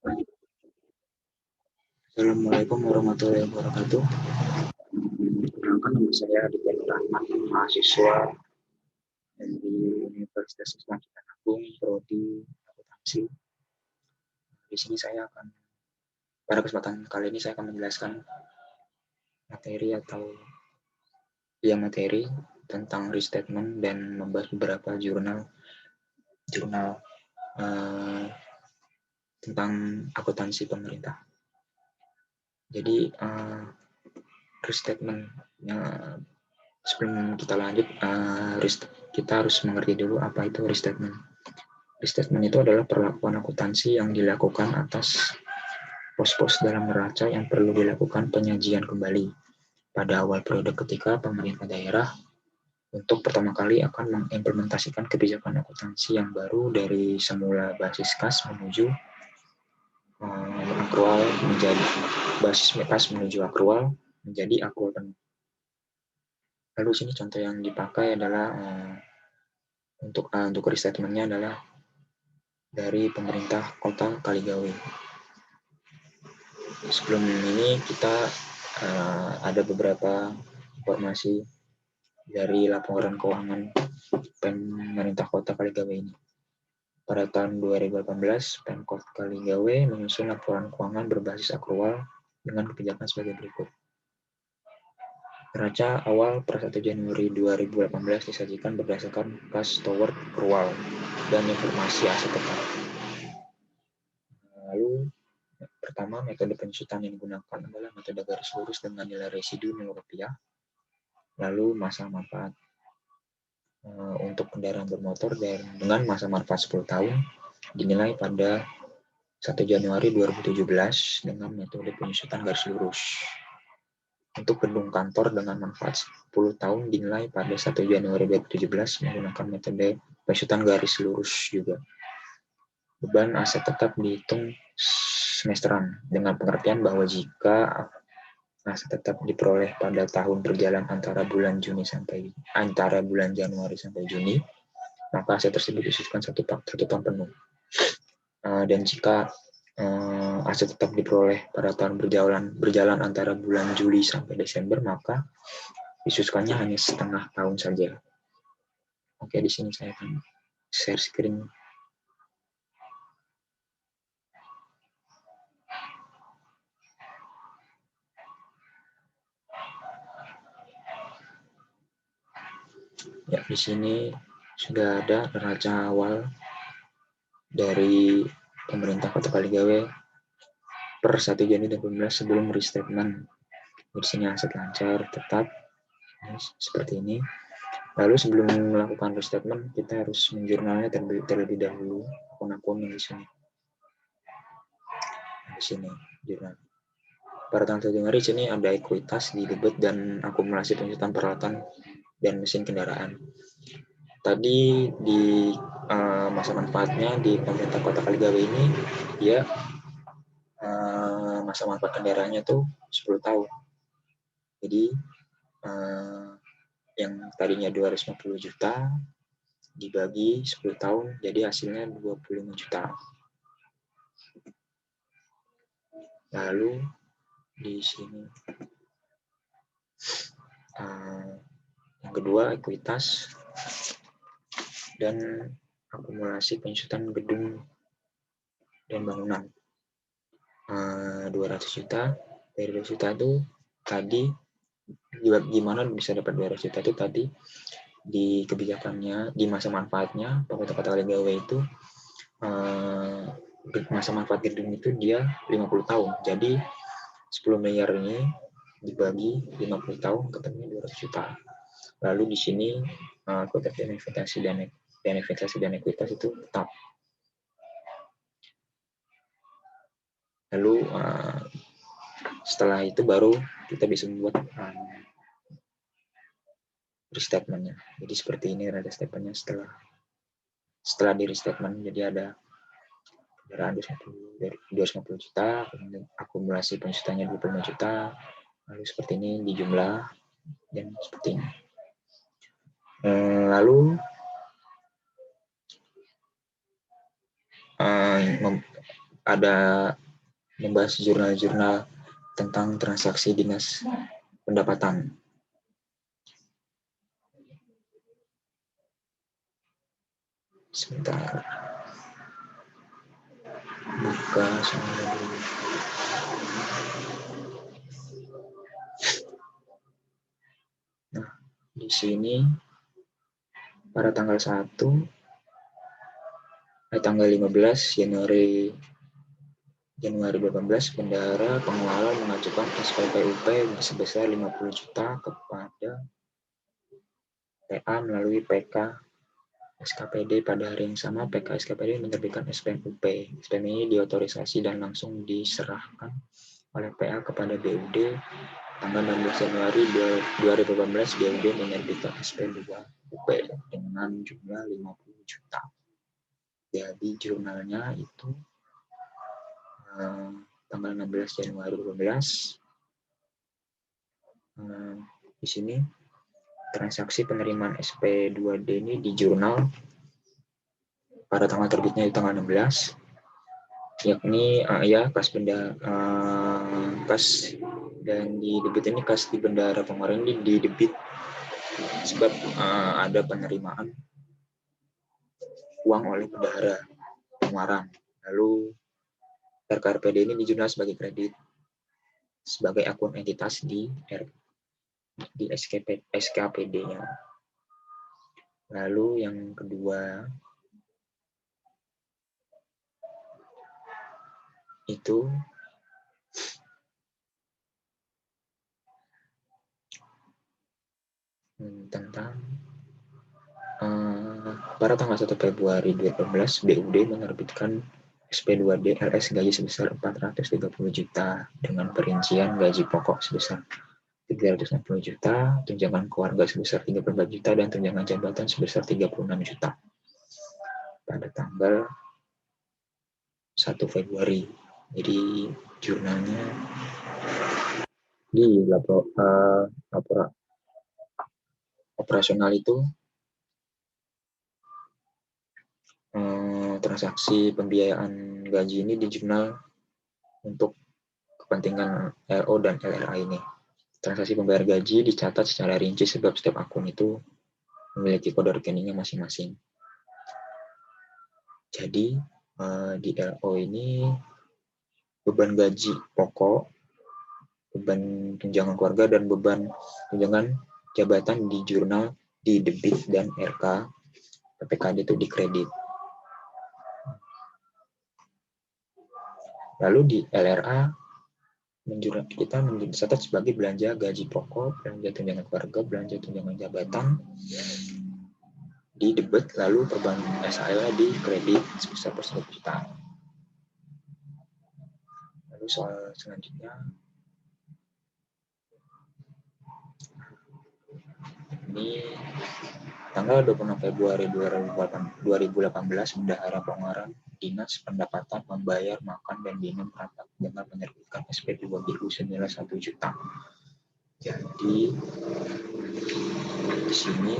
Assalamualaikum warahmatullahi wabarakatuh. Perkenalkan, nama saya Aditya Rahmat, mahasiswa dari Universitas Islam Sultan Agung, Prodi Akuntansi. Di sini pada kesempatan kali ini saya akan menjelaskan materi tentang restatement dan membahas beberapa jurnal tentang akuntansi pemerintah. Jadi restatement, sebelum kita lanjut, kita harus mengerti dulu apa itu restatement. Restatement itu adalah perlakuan akuntansi yang dilakukan atas pos-pos dalam neraca yang perlu dilakukan penyajian kembali pada awal periode ketika pemerintah daerah untuk pertama kali akan mengimplementasikan kebijakan akuntansi yang baru dari semula basis kas menuju akrual menjadi basis kas menuju akrual menjadi akrual penuh. Lalu sini contoh yang dipakai adalah untuk restatementnya adalah dari pemerintah Kota Kaligawe. Sebelum ini kita ada beberapa informasi dari laporan keuangan pemerintah Kota Kaligawe ini. Pada tahun 2018, Pemkot Kaligawe menyusun laporan keuangan berbasis akrual dengan kebijakan sebagai berikut. Neraca awal per 1 Januari 2018 disajikan berdasarkan kas toward akrual dan informasi aset tetap. Lalu, pertama, metode penyusutan yang digunakan adalah metode garis lurus dengan nilai residu Rp0. Lalu, masa manfaat untuk kendaraan bermotor dengan masa manfaat 10 tahun dinilai pada 1 Januari 2017 dengan metode penyusutan garis lurus. Untuk gedung kantor dengan manfaat 10 tahun dinilai pada 1 Januari 2017 menggunakan metode penyusutan garis lurus juga. Beban aset tetap dihitung semesteran dengan pengertian bahwa jika aset tetap diperoleh pada tahun berjalan antara bulan Januari sampai Juni, maka aset tersebut disusahkan satu tahun penuh. Dan jika aset tetap diperoleh pada tahun berjalan antara bulan Juli sampai Desember, maka disusahkannya hanya setengah tahun saja. Oke, di sini saya akan share screen. Ya, di sini sudah ada neraca awal dari pemerintah Kota Kaligawe per 1 Januari 2018 sebelum restatement. Di sini aset lancar tetap seperti ini. Lalu sebelum melakukan restatement, kita harus menjurnalnya terlebih dahulu akun-akun yang di sini. Di sini jurnal. Pada tanggal 1 Januari sini ada ekuitas di debit dan akumulasi penyusutan peralatan dan mesin kendaraan. Tadi di masa manfaatnya di pemerintah Kota Kaligawe ini dia masa manfaat kendaraannya tuh 10 tahun. Jadi yang tadinya 250 juta dibagi 10 tahun jadi hasilnya 25 juta. Lalu di sini yang kedua ekuitas dan akumulasi penyusutan gedung dan bangunan. 200 juta dari 200 juta itu tadi gimana bisa dapat 200 juta itu tadi di kebijakannya di masa manfaatnya pemerintah Kota Kaligawe itu masa manfaat gedung itu dia 50 tahun. Jadi 10 miliar ini dibagi 50 tahun ketemu 200 juta. Lalu di sini kode beneficiasi dan ekuitas itu tetap. Lalu setelah itu baru kita bisa membuat restatementnya. Jadi seperti ini restatementnya setelah di restatement. Jadi ada kendaraan 250 juta, kemudian akumulasi penyusutannya 25 juta, lalu seperti ini di jumlah dan seperti ini. Lalu ada membahas jurnal-jurnal tentang transaksi dinas pendapatan. Sebentar. Buka semua dulu. Nah, di sini pada tanggal 15 Januari 2018, Bendahara Pengelola mengajukan SPPUP sebesar 50 juta kepada PA melalui PK SKPD. Pada hari yang sama, PK SKPD menerbitkan SPMUP. SPM ini diotorisasi dan langsung diserahkan oleh PA kepada BUD. Tanggal 16 Januari 2018, BUD menerbitkan SP2UP dengan jumlah 50 juta. Jadi jurnalnya itu tanggal 16 Januari 2012. Di sini transaksi penerimaan SP2D ini di jurnal pada tanggal terbitnya di tanggal 16, yakni kas dan di debit ini kas di Bendahara Pengelolaan ini di debit sebab ada penerimaan uang oleh Bendahara Pengelolaan. Lalu RKRPD ini di jurnal sebagai kredit sebagai akun entitas di SKPD-nya. Lalu yang kedua itu tentang pada tanggal 1 Februari 2018, BUD menerbitkan SP2D LS gaji sebesar 430 juta dengan perincian gaji pokok sebesar 360 juta, tunjangan keluarga sebesar 34 juta, dan tunjangan jabatan sebesar 36 juta. Pada tanggal 1 Februari. Jadi jurnalnya di lapor operasional itu transaksi pembiayaan gaji ini di jurnal untuk kepentingan LO dan LRA ini. Transaksi pembayar gaji dicatat secara rinci sebab setiap akun itu memiliki kode rekeningnya masing-masing. Jadi di LO ini beban gaji pokok, beban tunjangan keluarga, dan beban tunjangan jabatan di jurnal di debit dan RK PPKD itu di kredit. Lalu di LRA kita mencatat sebagai belanja gaji pokok, belanja tunjangan keluarga, belanja tunjangan jabatan di debit, lalu beban SAL di kredit sebesar 100 juta. Lalu soal selanjutnya ini tanggal 26 Februari 2018, Bendahara Pengelolaan Dinas Pendapatan membayar makan dan minum rapat dengan menerbitkan SP2BU senilai 1 juta. Jadi di sini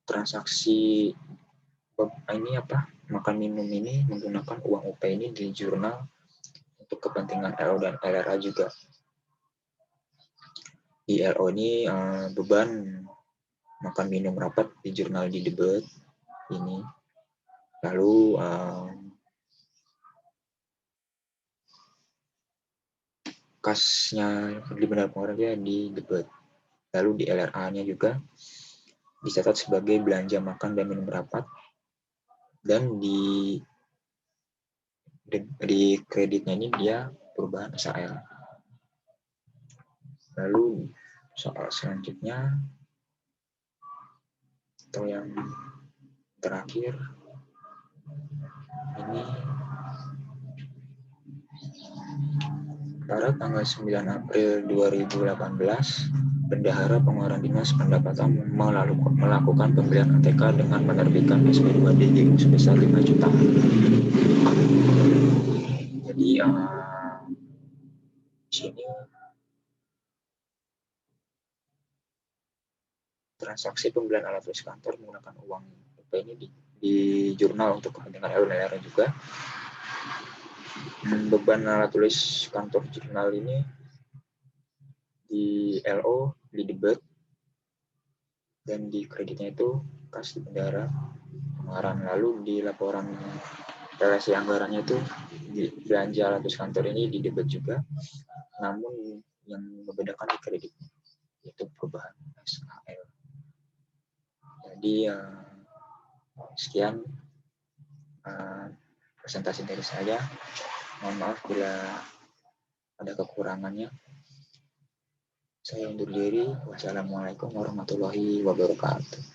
transaksi ini makan minum ini menggunakan uang UP ini di jurnal untuk kepentingan LO dan LRA juga. Di LO ini beban makan minum rapat di jurnal di debit ini. Lalu kasnya di Bendahara Pengelolaan di debit. Lalu di LRA-nya juga dicatat sebagai belanja makan dan minum rapat, dan di kreditnya ini dia perubahan SAL. Lalu soal selanjutnya atau yang terakhir ini pada tanggal 9 April 2018, Bendahara Pengelolaan Dinas Pendapatan melakukan pembelian ATK dengan menerbitkan SP2DGU sebesar 5 juta. Jadi di sini transaksi pembelian alat tulis kantor menggunakan uang UP ini di jurnal untuk kepentingan LNLR juga. Beban alat tulis kantor jurnal ini di LO, di debit, dan di kreditnya itu kas di bendara, pengeluaran. Lalu di laporan relasi anggarannya itu di belanja alat tulis kantor ini di debit juga, namun yang membedakan di kredit itu perubahan SKL. Jadi sekian presentasi dari saya. Mohon maaf bila ada kekurangannya. Saya undur diri. Wassalamualaikum warahmatullahi wabarakatuh.